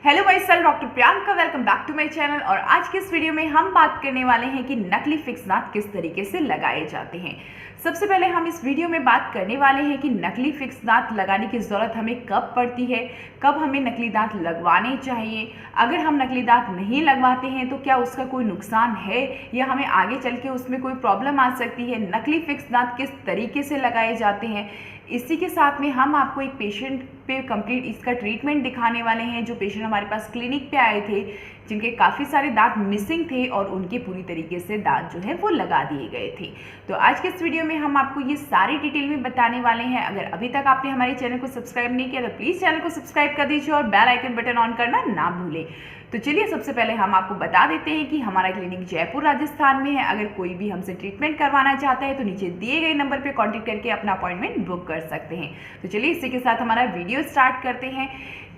Hello myself doctor Priyanka, welcome back to my channel. और आज के इस वीडियो में हम बात करने वाले हैं कि नकली फिक्स दांत किस तरीके से लगाए जाते हैं। सबसे पहले हम इस वीडियो में बात करने वाले हैं कि नकली फिक्स दांत लगाने की ज़रूरत हमें कब पड़ती है, कब हमें नकली दांत लगवाने चाहिए, अगर हम नकली दांत नहीं लगवाते हैं तो क्या उसका कोई नुकसान है या हमें आगे चल के उसमें कोई प्रॉब्लम आ सकती है, नकली फिक्स दांत किस तरीके से लगाए जाते हैं। इसी के साथ में हम आपको एक पेशेंट पे कंप्लीट इसका ट्रीटमेंट दिखाने वाले हैं, जो पेशेंट हमारे पास क्लिनिक पे आए थे, जिनके काफ़ी सारे दांत मिसिंग थे और उनके पूरी तरीके से दांत जो है वो लगा दिए गए थे। तो आज के इस वीडियो में हम आपको ये सारी डिटेल में बताने वाले हैं। अगर अभी तक आपने हमारे चैनल को सब्सक्राइब नहीं किया तो प्लीज़ चैनल को सब्सक्राइब कर दीजिए और बेल आइकन बटन ऑन करना ना भूलें। तो चलिए सबसे पहले हम आपको बता देते हैं कि हमारा क्लिनिक जयपुर राजस्थान में है। अगर कोई भी हमसे ट्रीटमेंट करवाना चाहता है तो नीचे दिए गए नंबर पे कांटेक्ट करके अपना अपॉइंटमेंट बुक कर सकते हैं। तो चलिए इसी के साथ हमारा वीडियो स्टार्ट करते हैं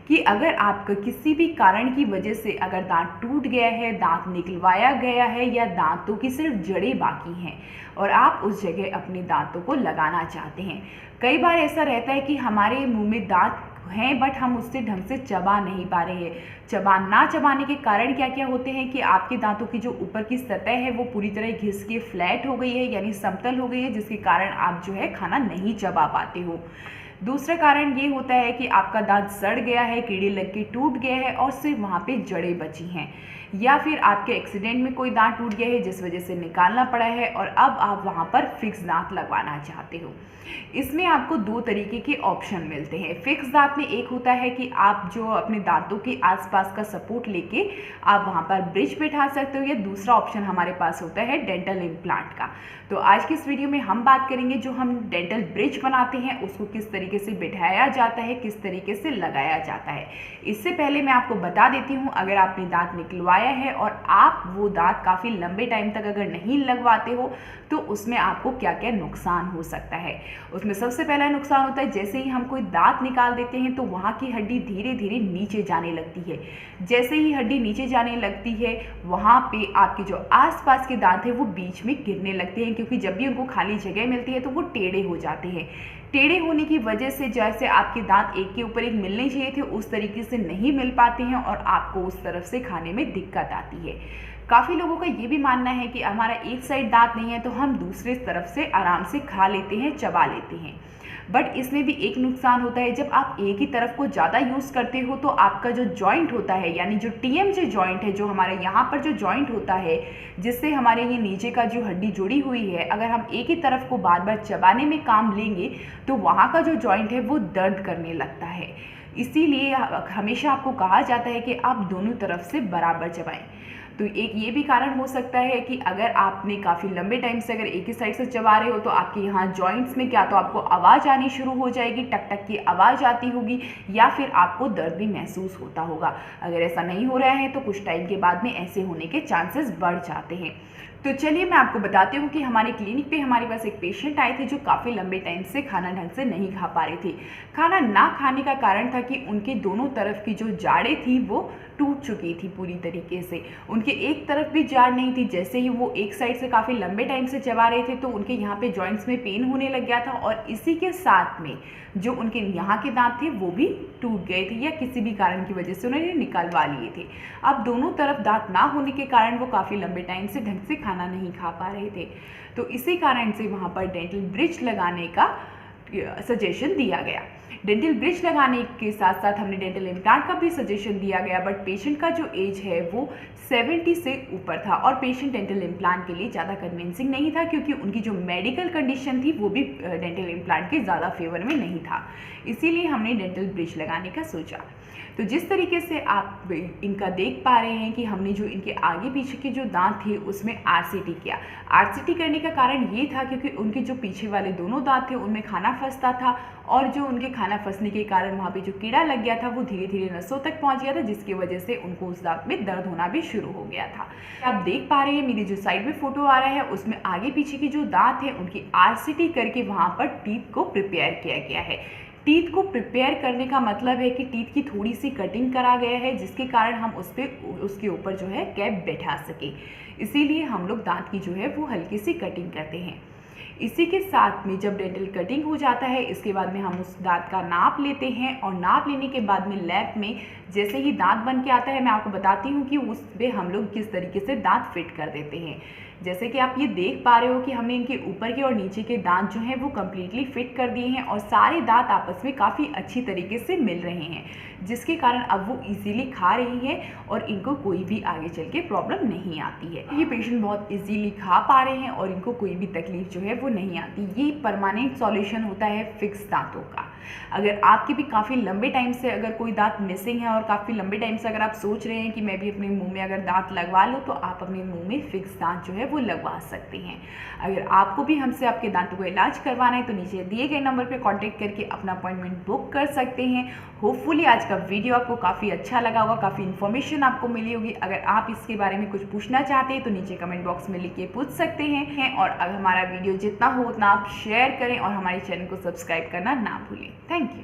कि अगर आपका किसी भी कारण की वजह से अगर दांत टूट गया है, दांत निकलवाया गया है या दांतों की सिर्फ जड़ें बाकी हैं और आप उस जगह अपने दांतों को लगाना चाहते हैं। कई बार ऐसा रहता है कि हमारे मुंह में दांत हैं बट हम उससे ढंग से चबा नहीं पा रहे हैं। ना चबाने के कारण क्या क्या होते हैं कि आपके दांतों की जो ऊपर की सतह है वो पूरी तरह घिस के फ्लैट हो गई है, यानी समतल हो गई है, जिसके कारण आप जो है खाना नहीं चबा पाते हो। दूसरा कारण ये होता है कि आपका दांत सड़ गया है, कीड़े लग के टूट गया है और सिर्फ वहाँ पे जड़ें बची हैं, या फिर आपके एक्सीडेंट में कोई दांत टूट गया है जिस वजह से निकालना पड़ा है और अब आप वहाँ पर फिक्स दांत लगवाना चाहते हो। इसमें आपको दो तरीके के ऑप्शन मिलते हैं। फिक्स दांत में एक होता है कि आप जो अपने दांतों के आसपास का सपोर्ट लेके आप वहाँ पर ब्रिज बैठा सकते हो, या दूसरा ऑप्शन हमारे पास होता है डेंटल इम्प्लांट का। तो आज की इस वीडियो में हम बात करेंगे जो हम डेंटल ब्रिज बनाते हैं उसको किस तरीके से बिठाया जाता है, किस तरीके से लगाया जाता है। इससे पहले मैं आपको बता देती हूँ, अगर आपने दांत निकलवाया है और आप वो दांत काफ़ी लंबे टाइम तक अगर नहीं लगवाते हो तो उसमें आपको क्या क्या नुकसान हो सकता है। उसमें सबसे पहला नुकसान होता है, जैसे ही हम कोई दांत निकाल देते हैं तो वहाँ की हड्डी धीरे धीरे नीचे जाने लगती है। जैसे ही हड्डी नीचे जाने लगती है वहाँ पे आपके जो आसपास के दांत हैं वो बीच में गिरने लगते हैं, क्योंकि जब भी उनको खाली जगह मिलती है तो वो टेढ़े हो जाते हैं। टेढ़े होने की वजह से जैसे आपके दांत एक के ऊपर एक मिलने चाहिए थे उस तरीके से नहीं मिल पाते हैं और आपको उस तरफ से खाने में दिक्कत आती है। काफ़ी लोगों का ये भी मानना है कि हमारा एक साइड दांत नहीं है तो हम दूसरे तरफ से आराम से खा लेते हैं, चबा लेते हैं। बट इसमें भी एक नुकसान होता है, जब आप एक ही तरफ को ज़्यादा यूज़ करते हो तो आपका जो जॉइंट होता है, यानी जो TMJ जॉइंट है, जो हमारे यहाँ पर जो जॉइंट होता है जिससे हमारे ये नीचे का जो हड्डी जुड़ी हुई है, अगर हम एक ही तरफ को बार बार चबाने में काम लेंगे तो वहाँ का जो जॉइंट है वो दर्द करने लगता है। इसीलिए हमेशा आपको कहा जाता है कि आप दोनों तरफ से बराबर चबाएं। तो एक ये भी कारण हो सकता है कि अगर आपने काफ़ी लंबे टाइम से अगर एक ही साइड से चबा रहे हो तो आपके यहाँ जॉइंट्स में क्या तो आपको आवाज़ आनी शुरू हो जाएगी, टक टक की आवाज़ आती होगी, या फिर आपको दर्द भी महसूस होता होगा। अगर ऐसा नहीं हो रहा है तो कुछ टाइम के बाद में ऐसे होने के चांसेस बढ़ जाते हैं। तो चलिए मैं आपको बताती हूँ कि हमारे क्लिनिक पे हमारे पास एक पेशेंट आए थे जो काफ़ी लंबे टाइम से खाना ढंग से नहीं खा पा रहे थे। खाना ना खाने का कारण था कि उनके दोनों तरफ की जो जाड़ें थी वो टूट चुकी थी पूरी तरीके से। उनके एक तरफ भी जाड़ नहीं थी। जैसे ही वो एक साइड से काफ़ी लंबे टाइम से चबा रहे थे तो उनके यहाँ पे जॉइंट्स में पेन होने लग गया था और इसी के साथ में जो उनके यहाँ के दांत थे वो भी टूट गए थे या किसी भी कारण की वजह से उन्होंने निकालवा लिए थे। अब दोनों तरफ दांत ना होने के कारण वो काफ़ी लंबे टाइम से ढंग से खाना नहीं खा पा रहे थे। तो इसी कारण से वहाँ पर डेंटल ब्रिज लगाने का सजेशन दिया गया। डेंटल ब्रिज लगाने के साथ साथ हमने डेंटल इम्प्लांट का भी सजेशन दिया गया, बट पेशेंट का जो एज है वो 70 से ऊपर था और पेशेंट डेंटल इम्प्लांट के लिए ज़्यादा कन्विंसिंग नहीं था, क्योंकि उनकी जो मेडिकल कंडीशन थी वो भी डेंटल इम्प्लांट के ज़्यादा फेवर में नहीं था। इसीलिए हमने डेंटल ब्रिज लगाने का सोचा। तो जिस तरीके से आप इनका देख पा रहे हैं कि हमने जो इनके आगे पीछे के जो दांत थे उसमें RCT किया। RCT करने का कारण ये था क्योंकि उनके जो पीछे वाले दोनों दांत थे उनमें खाना फंसता था और जो उनके खाना फंसने के कारण वहाँ पे जो कीड़ा लग गया था वो धीरे धीरे नसों तक पहुँच गया था, जिसकी वजह से उनको उस दांत में दर्द होना भी शुरू हो गया था। आप देख पा रहे हैं मेरी जो साइड में फोटो आ रहा है उसमें आगे पीछे की जो दांत है उनकी RCT करके वहाँ पर टीथ को प्रिपेयर किया गया है। टीथ को प्रिपेयर करने का मतलब है कि टीथ की थोड़ी सी कटिंग करा गया है, जिसके कारण हम उसके ऊपर जो है कैप बैठा सके। इसीलिए हम लोग दांत की जो है वो हल्की सी कटिंग करते हैं। इसी के साथ में जब डेंटल कटिंग हो जाता है, इसके बाद में हम उस दांत का नाप लेते हैं और नाप लेने के बाद में लैब में जैसे ही दांत बन के आता है, मैं आपको बताती हूँ कि उस पे हम लोग किस तरीके से दांत फिट कर देते हैं। जैसे कि आप ये देख पा रहे हो कि हमने इनके ऊपर के और नीचे के दांत जो हैं वो कम्प्लीटली फिट कर दिए हैं और सारे दांत आपस में काफ़ी अच्छी तरीके से मिल रहे हैं, जिसके कारण अब वो इजीली खा रही है और इनको कोई भी आगे चल के प्रॉब्लम नहीं आती है। ये पेशेंट बहुत इजीली खा पा रहे हैं और इनको कोई भी तकलीफ जो है वो नहीं आती। ये परमानेंट सॉल्यूशन होता है फिक्स दांतों का। अगर आपके भी काफ़ी लंबे टाइम से अगर कोई दांत मिसिंग है और काफ़ी लंबे टाइम से अगर आप सोच रहे हैं कि मैं भी अपने मुंह में अगर दांत लगवा लूँ, तो आप अपने मुंह में फिक्स दांत जो है वो लगवा सकते हैं। अगर आपको भी हमसे आपके दांतों का इलाज करवाना है तो नीचे दिए गए नंबर पर कॉन्टैक्ट करके अपना अपॉइंटमेंट बुक कर सकते हैं। होपफुली आज का वीडियो आपको काफ़ी अच्छा लगा होगा, काफ़ी इन्फॉर्मेशन आपको मिली होगी। अगर आप इसके बारे में कुछ पूछना चाहते हैं तो नीचे कमेंट बॉक्स में लिख के पूछ सकते हैं। और अगर हमारा वीडियो जितना हो उतना आप शेयर करें और हमारे चैनल को सब्सक्राइब करना ना भूलें। Thank you.